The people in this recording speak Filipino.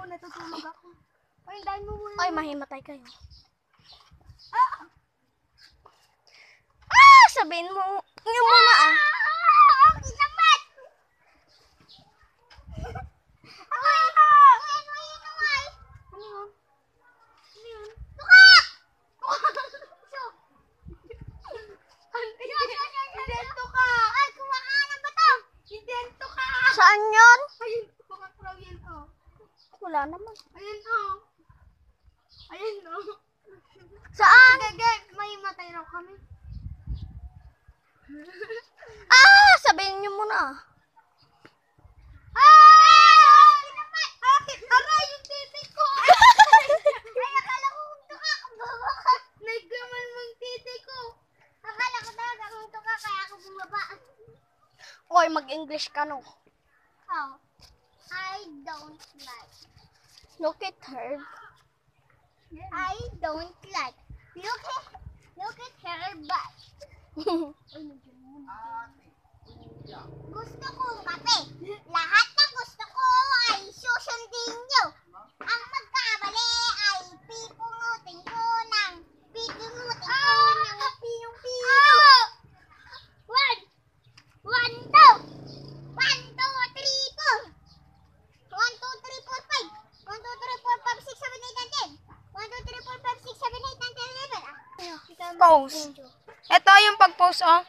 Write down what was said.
natutulog ako. Ay, dahil mo muna. Ay, mahimatay kayo. Ah! Sabihin mo. Nyo muna ah. Okay naman! Ano yun? Ano yun? Tuka! Hindi, tuka! Ay, kumakanan ba to? Hindi, tuka! Saan yun? Ayun, kumakakraw yan, oh. Wala naman. Ayun, oh. Ayun, oh. Saan? Sige, may matay raw kami. Sabihin nyo muna ah. Aray, yung titik ko! Ay, akala ko kung tuka ka, bumaba. Naggaman mong titik ko. Akala ko talaga kung tuka, kaya ako bumaba. Oy, mag-English ka no. Oh, I don't like. Look at her. I don't like. Look at her butt. Gusto ko kape. Lahat na gusto ko ay susundin nyo. Ang magkamali ay pipungutin ko ng piyong-piyo. One, two, three, four. 1, 2, 3, 4, 5. 1, 2, 3, 4, 5, 6, 7, 8, and 10. 1, 2, 3, 4, 5, 6, 7, 8, and 10, 11. Pause. Ito yung pag-pause oh.